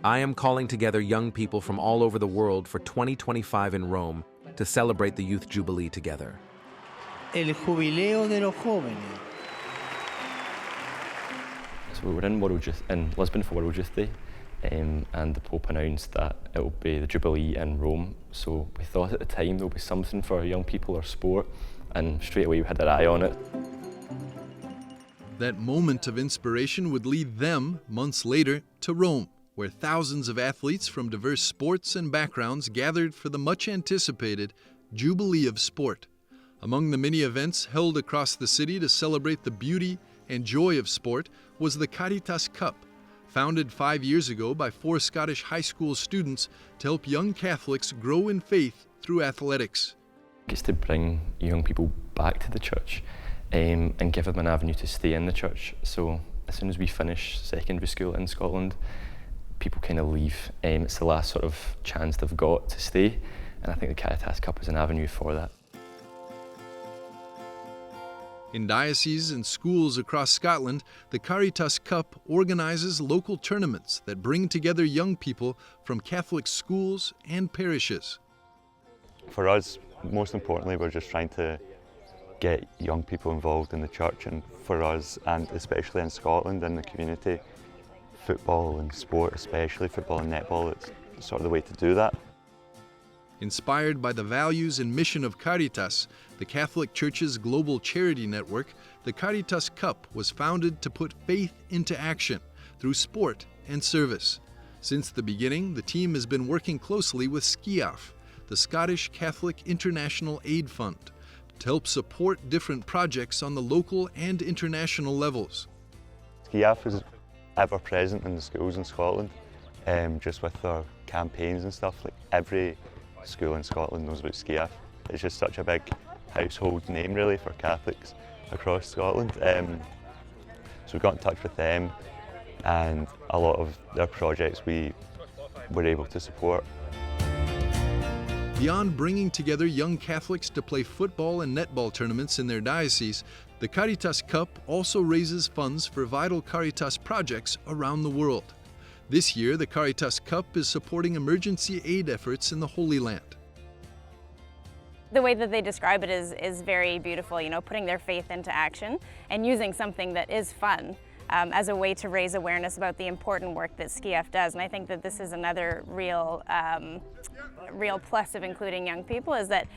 I am calling together young people from all over the world for 2025 in Rome to celebrate the Youth Jubilee together. El Jubileo de los Jóvenes. So we're in Lisbon for World Youth Day, and the Pope announced that it will be the Jubilee in Rome. So we thought at the time there will be something for young people or sport, and straight away we had our eye on it. That moment of inspiration would lead them, months later, to Rome, where thousands of athletes from diverse sports and backgrounds gathered for the much-anticipated Jubilee of Sport. Among the many events held across the city to celebrate the beauty and joy of sport was the Caritas Cup, founded 5 years ago by 4 Scottish high school students to help young Catholics grow in faith through athletics. It's to bring young people back to the church and give them an avenue to stay in the church. So as soon as we finish secondary school in Scotland, people kind of leave. It's the last sort of chance they've got to stay, and I think the Caritas Cup is an avenue for that. In dioceses and schools across Scotland, the Caritas Cup organizes local tournaments that bring together young people from Catholic schools and parishes. For us, most importantly, we're just trying to get young people involved in the church, and for us, and especially in Scotland, in the community, football and sport, especially football and netball, it's sort of the way to do that. Inspired by the values and mission of Caritas, the Catholic Church's global charity network, the Caritas Cup was founded to put faith into action through sport and service. Since the beginning, the team has been working closely with SCIAF, the Scottish Catholic International Aid Fund, to help support different projects on the local and international levels. SCIAF is ever present in the schools in Scotland, just with their campaigns and stuff. Like every school in Scotland knows about SCIAF. It's just such a big household name really for Catholics across Scotland. So we got in touch with them, and a lot of their projects we were able to support. Beyond bringing together young Catholics to play football and netball tournaments in their diocese, the Caritas Cup also raises funds for vital Caritas projects around the world. This year, the Caritas Cup is supporting emergency aid efforts in the Holy Land. The way that they describe it is very beautiful, you know, putting their faith into action and using something that is fun as a way to raise awareness about the important work that SCIAF does. And I think that this is another real plus of including young people, is that,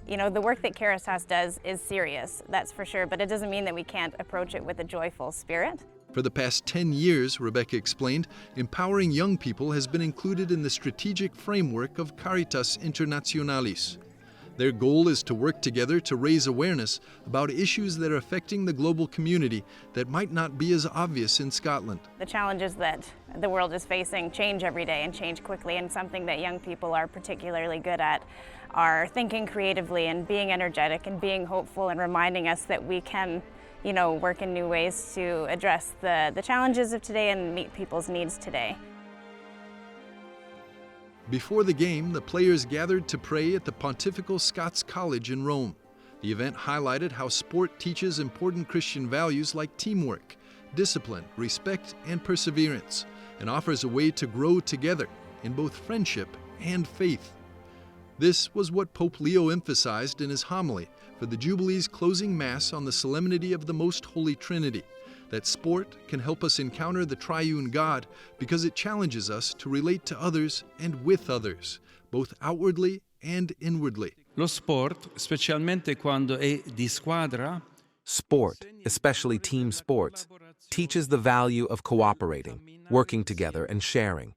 you know, the work that Caritas does is serious, that's for sure, but it doesn't mean that we can't approach it with a joyful spirit. For the past 10 years, Rebecca explained, empowering young people has been included in the strategic framework of Caritas Internationalis. Their goal is to work together to raise awareness about issues that are affecting the global community that might not be as obvious in Scotland. The challenges that the world is facing change every day and change quickly, and something that young people are particularly good at are thinking creatively and being energetic and being hopeful and reminding us that we can, you know, work in new ways to address the challenges of today and meet people's needs today. Before the game, the players gathered to pray at the Pontifical Scots College in Rome. The event highlighted how sport teaches important Christian values like teamwork, discipline, respect, and perseverance, and offers a way to grow together in both friendship and faith. This was what Pope Leo emphasized in his homily for the Jubilee's closing Mass on the Solemnity of the Most Holy Trinity, that sport can help us encounter the triune God because it challenges us to relate to others and with others, both outwardly and inwardly. Lo sport, specialmente quando è di squadra. Sport, especially team sports, teaches the value of cooperating, working together, and sharing.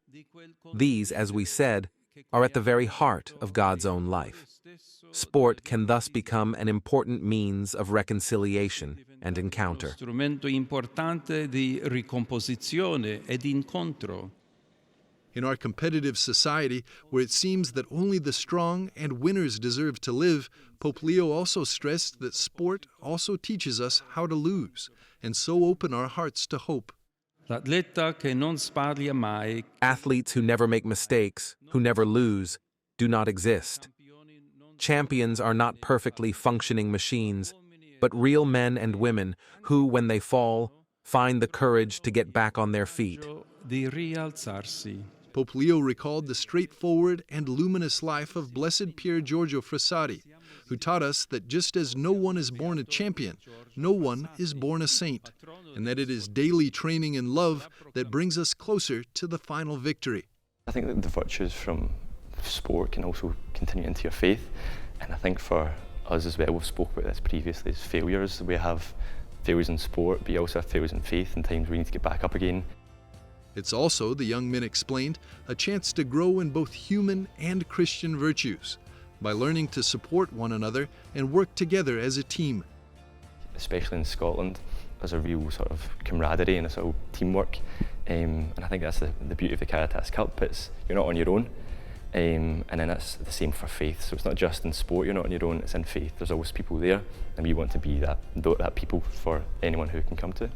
These, as we said, are at the very heart of God's own life. Sport can thus become an important means of reconciliation and encounter. Strumento importante di ricomposizione ed incontro. In our competitive society, where it seems that only the strong and winners deserve to live, Pope Leo also stressed that sport also teaches us how to lose, and so open our hearts to hope. L'atleta che non sbaglia mai. Athletes who never make mistakes, who never lose, do not exist. Champions are not perfectly functioning machines, but real men and women who, when they fall, find the courage to get back on their feet. Di rialzarsi. Pope Leo recalled the straightforward and luminous life of Blessed Pier Giorgio Frassati, who taught us that just as no one is born a champion, no one is born a saint, and that it is daily training in love that brings us closer to the final victory. I think that the virtues from sport can also continue into your faith, and I think for us as well, we've spoke about this previously, is failures. We have failures in sport, but you also have failures in faith and times we need to get back up again. It's also, the young men explained, a chance to grow in both human and Christian virtues by learning to support one another and work together as a team. Especially in Scotland, there's a real sort of camaraderie and a sort of teamwork, and I think that's the beauty of the Caritas Cup. You're not on your own, and then that's the same for faith. So it's not just in sport you're not on your own, it's in faith. There's always people there, and we want to be that people for anyone who can come to.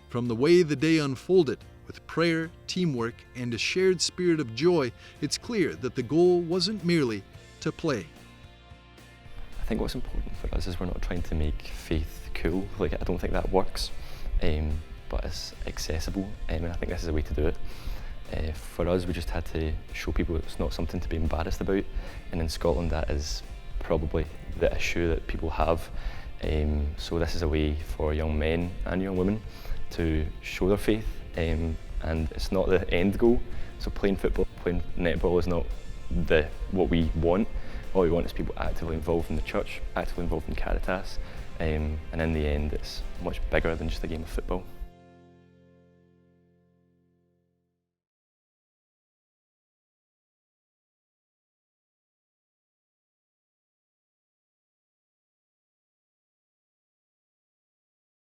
From the way the day unfolded, with prayer, teamwork, and a shared spirit of joy, it's clear that the goal wasn't merely to play. I think what's important for us is we're not trying to make faith cool. I don't think that works, but it's accessible, and I think this is a way to do it. For us, we just had to show people it's not something to be embarrassed about, and in Scotland that is probably the issue that people have. So this is a way for young men and young women to show their faith, and it's not the end goal. So playing football, playing netball is not what we want. All we want is people actively involved in the church, actively involved in Caritas, and in the end it's much bigger than just a game of football.